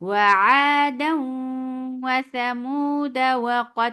وعادا وثمود وقد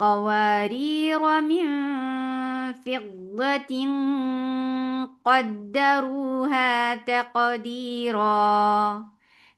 قوارير من فضة قدروها تقديرا।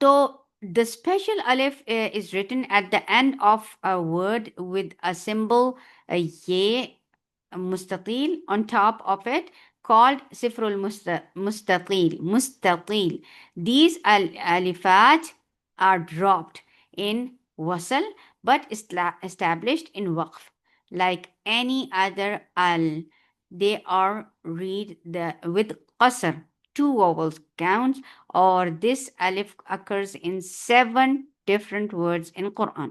So the special alif is written at the end of a word with a symbol ye mustaqil on top of it, called sifrul mustaqil. Mustaqil. These alifat are dropped in wasl but established in waqf like any other al. They are read with qasr, two vowels counts, or this alif occurs in 7 different words in Quran.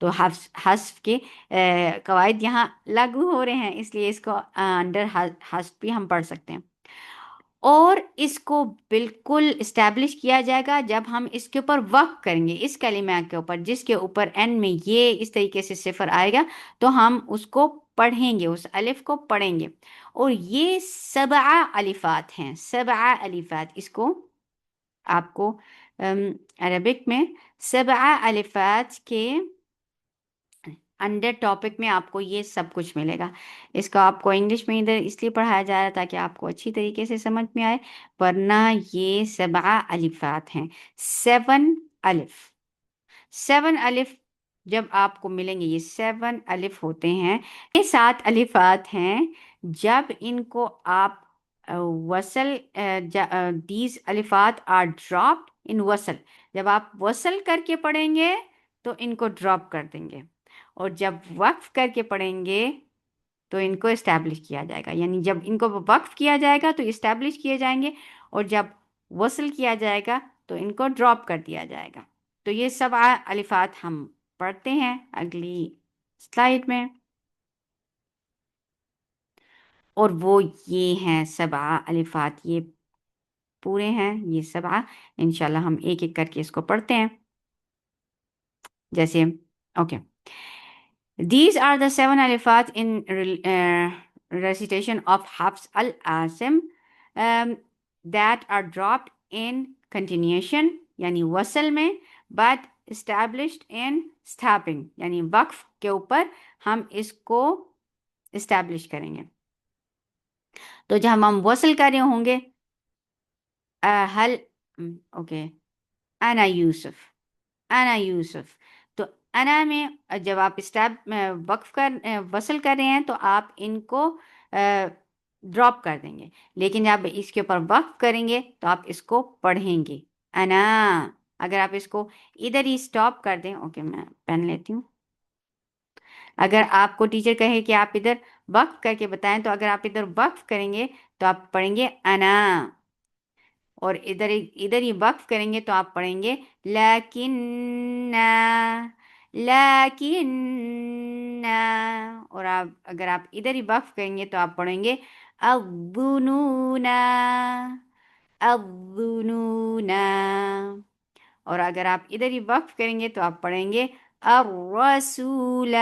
تو حذف کے قواعد یہاں لاگو ہو رہے ہیں، اس لیے اس کو انڈر حذف بھی ہم پڑھ سکتے ہیں۔ اور اس کو بالکل اسٹیبلش کیا جائے گا جب ہم اس کے اوپر وقف کریں گے، اس کلمہ کے اوپر جس کے اوپر این میں یہ اس طریقے سے صفر آئے گا، تو ہم اس کو پڑھیں گے، اس الف کو پڑھیں گے۔ اور یہ سبع الفات ہیں، سبع الفات، اس کو آپ کو عربک میں سبع الفات کے انڈر ٹاپک میں آپ کو یہ سب کچھ ملے گا۔ اس کو آپ کو انگلش میں ادھر اس لیے پڑھایا جا رہا تاکہ آپ کو اچھی طریقے سے سمجھ میں آئے، ورنہ یہ سبع الفات ہیں، 7 الف، 7 الف جب آپ کو ملیں گے، یہ 7 الف ہوتے ہیں، یہ 7 الفات ہیں۔ جب ان کو آپ وصل، دیز الفات آر ڈراپڈ ان وصل، جب آپ وصل کر کے پڑھیں گے تو ان کو ڈراپ کر دیں گے، اور جب وقف کر کے پڑھیں گے تو ان کو اسٹیبلش کیا جائے گا، یعنی جب ان کو وقف کیا جائے گا تو اسٹیبلش کیے جائیں گے، اور جب وصل کیا جائے گا تو ان کو ڈراپ کر دیا جائے گا۔ تو یہ 7 الفات ہم پڑھتے ہیں اگلی سلائیڈ میں، اور وہ یہ ہیں 7 الفات، یہ پورے ہیں یہ 7۔ انشاءاللہ ہم ایک ایک کر کے اس کو پڑھتے ہیں، جیسے okay. These are the 7 alifat in recitation of Hafs al-Asim that are dropped in continuation یعنی وصل میں، but established in stopping یعنی وقف کے اوپر ہم اس کو اسٹیبلش کریں گے۔ تو جب ہم وصل کر رہے ہوں گے، حل اوکے، انا یوسف، انا یوسف، تو انا میں جب آپ وصل کر رہے ہیں تو آپ ان کو ڈراپ کر دیں گے، لیکن جب اس کے اوپر وقف کریں گے تو آپ اس کو پڑھیں گے، انا۔ اگر آپ اس کو ادھر ہی سٹاپ کر دیں، اوکے میں پین لیتی ہوں، اگر آپ کو ٹیچر کہے کہ آپ ادھر وقف کر کے بتائیں، تو اگر آپ ادھر وقف کریں گے تو آپ پڑھیں گے انا، اور ادھر ہی وقف کریں گے تو آپ پڑھیں گے لیکن، لیکن، اور آپ اگر آپ ادھر ہی وقف کریں گے تو آپ پڑھیں گے الظنون، الظنون، اور اگر آپ ادھر ہی وقف کریں گے تو آپ پڑھیں گے الرسول،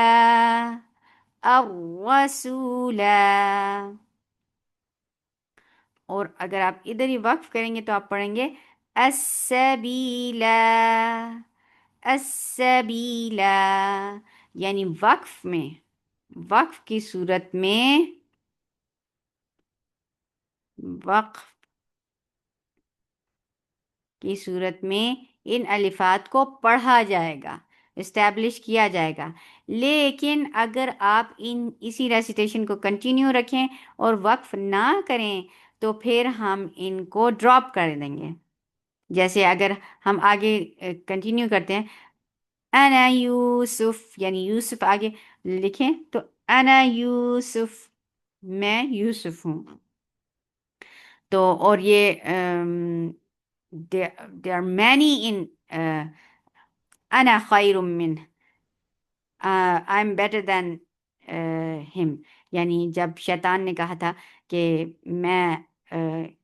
الرسول، اور اگر آپ ادھر ہی وقف کریں گے تو آپ پڑھیں گے السبیل، السبیل، یعنی وقف میں، وقف کی صورت میں، وقف کی صورت میں ان الفات کو پڑھا جائے گا، اسٹیبلش کیا جائے گا۔ لیکن اگر آپ اسی ریسیٹیشن کو کنٹینیو رکھیں اور وقف نہ کریں تو پھر ہم ان کو ڈراپ کر دیں گے۔ جیسے اگر ہم آگے کنٹینیو کرتے ہیں، انا یوسف، یعنی یوسف آگے لکھیں تو انا یوسف، میں یوسف ہوں، تو اور یہ there are many in انا خیر من، I'm better than him، یعنی جب شیطان نے کہا تھا کہ میں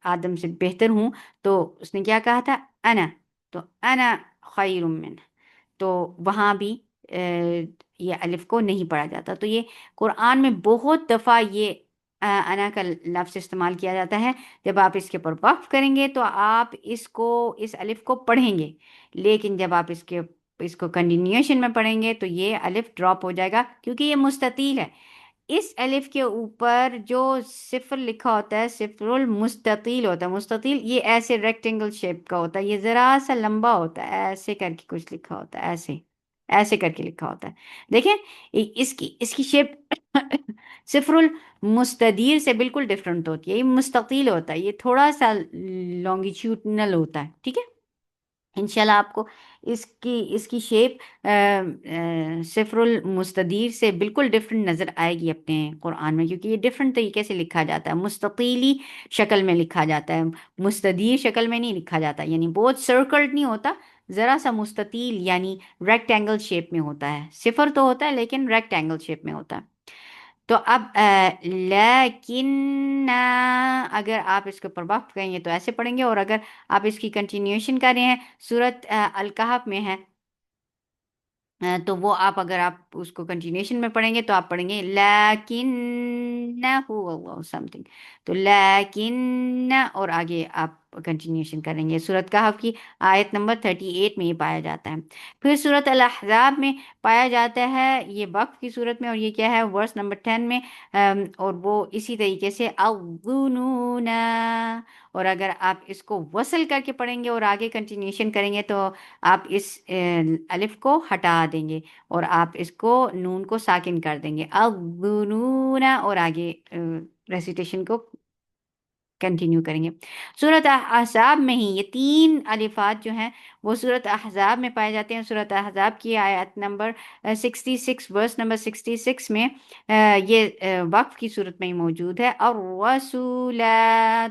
آدم سے بہتر ہوں، تو اس نے کیا کہا تھا؟ انا، تو انا خیر من، تو وہاں بھی یہ الف کو نہیں پڑھا جاتا۔ تو یہ قرآن میں بہت دفعہ یہ انا کا لفظ استعمال کیا جاتا ہے۔ جب آپ اس کے اوپر وقف کریں گے تو آپ اس الف کو پڑھیں گے، لیکن جب آپ اس کو کنٹینیوشن میں پڑھیں گے تو یہ الف ڈراپ ہو جائے گا، کیونکہ یہ مستطیل ہے۔ اس الف کے اوپر جو صفر لکھا ہوتا ہے صفر المستطیل ہوتا ہے، مستطیل یہ ایسے ریکٹینگل شیپ کا ہوتا ہے، یہ ذرا سا لمبا ہوتا ہے، ایسے کر کے کچھ لکھا ہوتا ہے، ایسے کر کے لکھا ہوتا ہے، دیکھیں اس کی شیپ صفر المستدیر سے بالکل ڈفرنٹ ہوتی ہے، یہ مستطیل ہوتا ہے، یہ تھوڑا سا لانگیٹیوڈنل ہوتا ہے، ٹھیک ہے۔ انشاءاللہ آپ کو اس کی شیپ صفر المستدیر سے بالکل ڈفرنٹ نظر آئے گی اپنے قرآن میں، کیونکہ یہ ڈفرنٹ طریقے سے لکھا جاتا ہے، مستطیلی شکل میں لکھا جاتا ہے، مستدیر شکل میں نہیں لکھا جاتا، یعنی بہت سرکلڈ نہیں ہوتا، ذرا سا مستطیل یعنی ریکٹینگل شیپ میں ہوتا ہے. صفر تو ہوتا ہے لیکن ریکٹینگل شیپ میں ہوتا ہے. تو اب لیکن اگر آپ اس کے اوپر وقف کریں گے تو ایسے پڑھیں گے، اور اگر آپ اس کی کنٹینیوشن کر رہے ہیں، سورت الکہف میں ہے، تو وہ آپ اگر آپ اس کو کنٹینیوشن میں پڑھیں گے تو آپ پڑھیں گے لیکن سم تھنگ. تو لیکن اور آگے آپ کنٹینیوشن کریں گے. سورت کہف کی آیت نمبر 38 میں یہ پایا جاتا ہے. پھر سورت الاحزاب میں پایا جاتا ہے یہ وقف کی صورت میں، اور یہ کیا ہے ورس نمبر 10 میں، اور وہ اسی طریقے سے الظنون. اور اگر آپ اس کو وصل کر کے پڑھیں گے اور آگے کنٹینیوشن کریں گے تو آپ اس الف کو ہٹا دیں گے اور آپ اس کو نون کو ساکن کر دیں گے، الظنون، اور آگے ریسیٹیشن کو کنٹینیو کریں گے. سورت احزاب میں ہی یہ تین الفات جو ہیں وہ سورت احزاب میں پائے جاتے ہیں. سورت احزاب کی آیت نمبر 66 ورس نمبر 66 میں یہ وقف کی صورت میں ہی موجود ہے. اور رسول،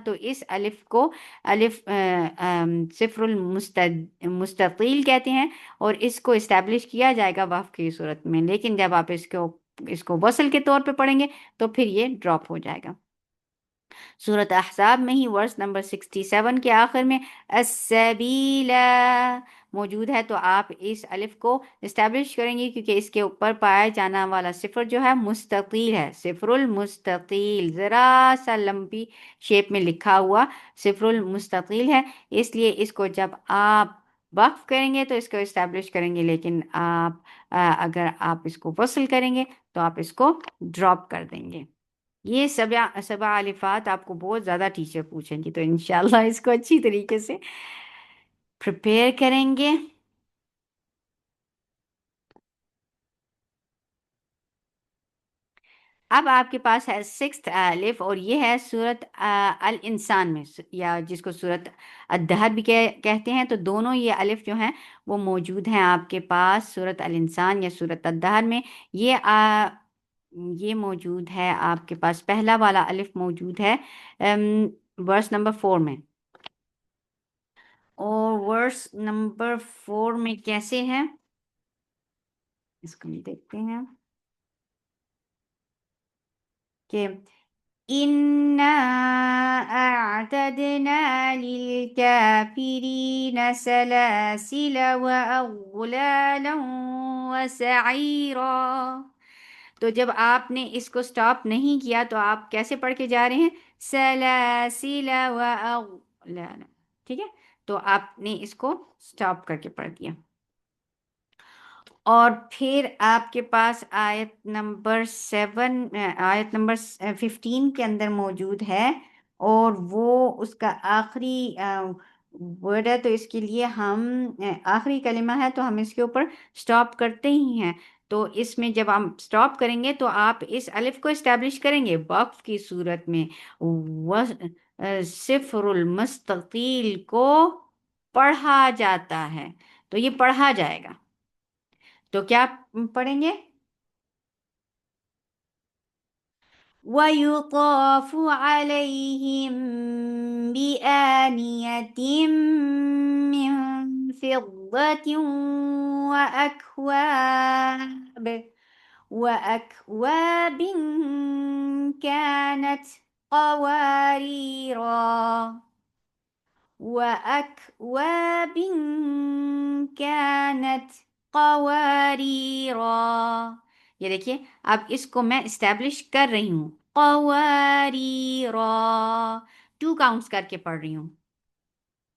تو اس الف کو الف صفر المستطیل کہتے ہیں، اور اس کو اسٹیبلش کیا جائے گا وقف کی صورت میں، لیکن جب آپ اس کو وصل کے طور پہ پڑھیں گے تو پھر یہ ڈراپ ہو جائے گا. سورت احزاب میں ہی ورس نمبر 67 کے آخر میں السبیل موجود ہے، تو آپ اس الف کو اسٹیبلش کریں گے کیونکہ اس کے اوپر پایا جانا والا صفر جو ہے مستطیل ہے، صفر المستطیل، ذرا سا لمبی شیپ میں لکھا ہوا صفر المستطیل ہے. اس لیے اس کو جب آپ وقف کریں گے تو اس کو اسٹیبلش کریں گے، لیکن آپ اگر آپ اس کو وصل کریں گے تو آپ اس کو ڈراپ کر دیں گے. یہ سبع الفات آپ کو بہت زیادہ ٹیچر پوچھیں گی، تو انشاءاللہ اس کو اچھی طریقے سے پریپیئر کریں گے. اب آپ کے پاس ہے سکستھ الف، اور یہ ہے سورت الانسان میں، یا جس کو سورت الدہر بھی کہتے ہیں. تو دونوں یہ الف جو ہیں وہ موجود ہیں آپ کے پاس سورت الانسان یا سورت الدہر میں. یہ موجود ہے آپ کے پاس، پہلا والا الف موجود ہے ورس نمبر 4 میں. اور ورس نمبر 4 میں کیسے ہے اس کو بھی دیکھتے ہیں کہ إِنَّا أَعْتَدْنَا لِلْكَافِرِينَ سَلَاسِلَ وَأَغْلَالًا وَسَعِيرًا. تو جب آپ نے اس کو سٹاپ نہیں کیا تو آپ کیسے پڑھ کے جا رہے ہیں؟ سَلَاسِلَ وَأَغْلَالًا. ٹھیک ہے، تو آپ نے اس کو سٹاپ کر کے پڑھ دیا. اور پھر آپ کے پاس آیت نمبر 15 کے اندر موجود ہے، اور وہ اس کا آخری ورڈ ہے، تو اس کے لیے ہم آخری کلمہ ہے تو ہم اس کے اوپر سٹاپ کرتے ہی ہیں. تو اس میں جب ہم سٹاپ کریں گے تو آپ اس الف کو اسٹیبلش کریں گے وقف کی صورت میں. صفر المستطیل کو پڑھا جاتا ہے، تو یہ پڑھا جائے گا. تو کیا پڑھیں گے؟ وَيُطَافُ عَلَيْهِمْ بِآنِيَةٍ مِّن فِضَّةٍ وَأَكْوَابٍ كَانَتْ قَوَارِيرَا. وَأَكْوَابٍ كَانَتْ قَوَارِيرَا. یہ دیکھیے اب اس کو میں اسٹیبلش کر رہی ہوں، قواریرا، 2 کاؤنٹس کر کے پڑھ رہی ہوں،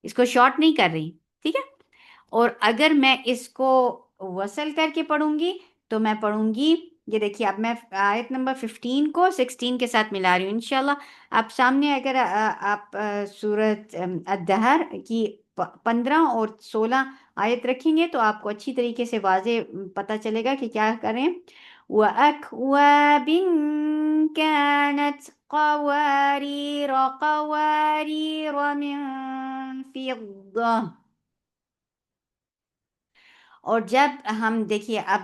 اس کو شارٹ نہیں کر رہی. ٹھیک ہے، اور اگر میں اس کو وصل کر کے پڑھوں گی تو میں پڑھوں گی، یہ دیکھیے اب میں آیت نمبر 15 کو 16 کے ساتھ ملا رہی ہوں. انشاءاللہ آپ سامنے اگر آپ سورت الدہر کی 15 اور 16 آیت رکھیں گے تو آپ کو اچھی طریقے سے واضح پتہ چلے گا کہ کیا کریں. وَأَكْوَابٍ كَانَتْ قَوَارِيرَ مِن فِضَّةٍ. اور جب ہم دیکھیے اب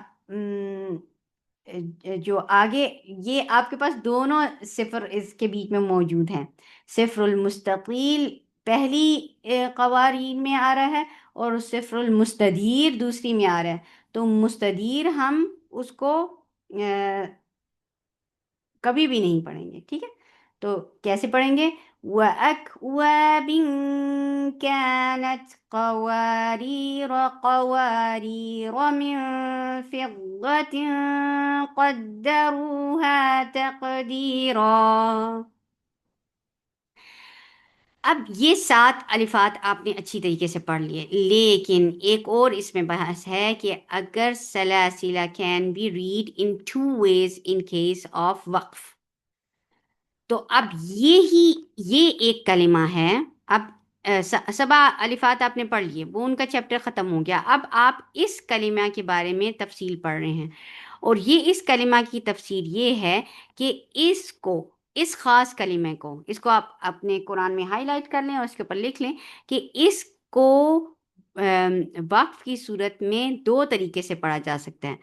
جو آگے یہ آپ کے پاس دونوں صفر اس کے بیچ میں موجود ہیں. صفر المستطیل پہلی قوارین میں آ رہا ہے، اور صفر المستدیر دوسری معیار ہے، تو مستدیر ہم اس کو کبھی بھی نہیں پڑھیں گے، ٹھیک ہے؟ تو کیسے پڑھیں گے؟ وَأَكْوَابٍ كَانَتْ قَوَارِيرَ قَوَارِيرَ مِن فِضَّةٍ قَدَّرُوهَا تَقْدِيرًا۔ اب یہ 7 الفات آپ نے اچھی طریقے سے پڑھ لیے، لیکن ایک اور اس میں بحث ہے کہ اگر سلاسلہ can be read in 2 ways in case of وقف، تو اب یہ ایک کلمہ ہے۔ اب 7 الفات آپ نے پڑھ لیے، وہ ان کا چیپٹر ختم ہو گیا، اب آپ اس کلمہ کے بارے میں تفصیل پڑھ رہے ہیں، اور یہ اس کلمہ کی تفسیر یہ ہے کہ اس خاص کلمے کو، اس کو آپ اپنے قرآن میں ہائی لائٹ کر لیں اور اس کے اوپر لکھ لیں کہ اس کو وقف کی صورت میں 2 طریقے سے پڑھا جا سکتا ہے۔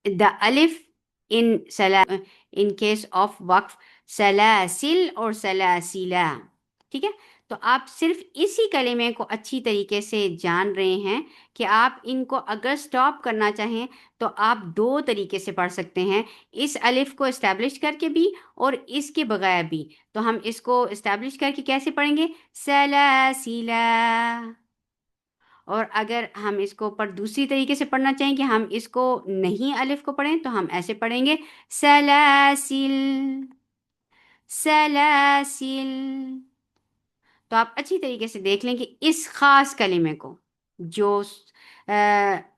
دا الف ان کیس آف وقف سلاسل اور سلاسلہ، ٹھیک ہے؟ تو آپ صرف اسی کلمے کو اچھی طریقے سے جان رہے ہیں کہ آپ ان کو اگر سٹاپ کرنا چاہیں تو آپ 2 طریقے سے پڑھ سکتے ہیں، اس الف کو اسٹیبلش کر کے بھی اور اس کے بغیر بھی۔ تو ہم اس کو اسٹیبلش کر کے کیسے پڑھیں گے؟ سلاسلہ۔ اور اگر ہم اس کو پر دوسری طریقے سے پڑھنا چاہیں کہ ہم اس کو نہیں الف کو پڑھیں تو ہم ایسے پڑھیں گے سلاسل سلاسل۔ تو آپ اچھی طریقے سے دیکھ لیں کہ اس خاص کلمے کو جو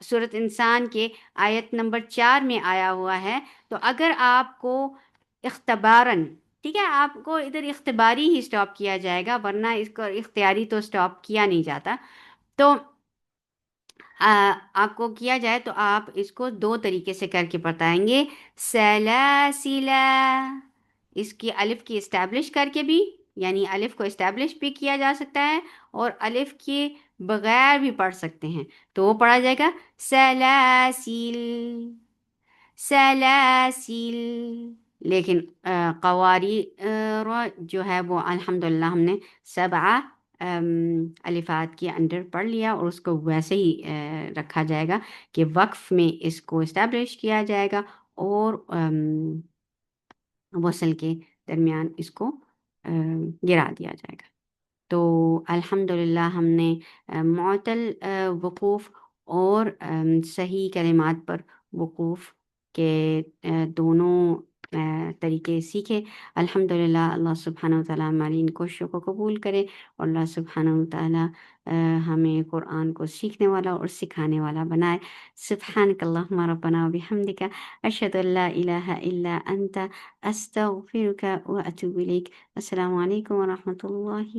سورۃ انسان کے آیت نمبر 4 میں آیا ہوا ہے، تو اگر آپ کو اختباراً، ٹھیک ہے، آپ کو ادھر اختباری ہی سٹاپ کیا جائے گا، ورنہ اس کو اختیاری تو سٹاپ کیا نہیں جاتا، تو آپ کو کیا جائے تو آپ اس کو 2 طریقے سے کر کے بتائیں گے، سلاسلہ، اس کی الف کی اسٹیبلش کر کے بھی، یعنی الف کو اسٹیبلش بھی کیا جا سکتا ہے اور الف کے بغیر بھی پڑھ سکتے ہیں، تو وہ پڑھا جائے گا سلاسل سلاسل۔ لیکن قواری جو ہے وہ الحمدللہ ہم نے 7 الفات کے انڈر پڑھ لیا، اور اس کو ویسے ہی رکھا جائے گا کہ وقف میں اس کو اسٹیبلش کیا جائے گا اور وصل کے درمیان اس کو گرا دیا جائے گا۔ تو الحمدللہ ہم نے معطل وقوف اور صحیح کلمات پر وقوف کے دونوں طریقے سیکھے۔ الحمدللہ اللہ سبحانہ وتعالیٰ ہماری ان کوششوں کو قبول کرے، اور اللہ سبحانہ وتعالیٰ ہمیں قرآن کو سیکھنے والا اور سکھانے والا بنائے۔ سبحانک اللہم ربنا و بحمدک، اشہد ان لا الہ الا انت، استغفرک و اتوب الیک۔ السلام علیکم ورحمۃ اللہ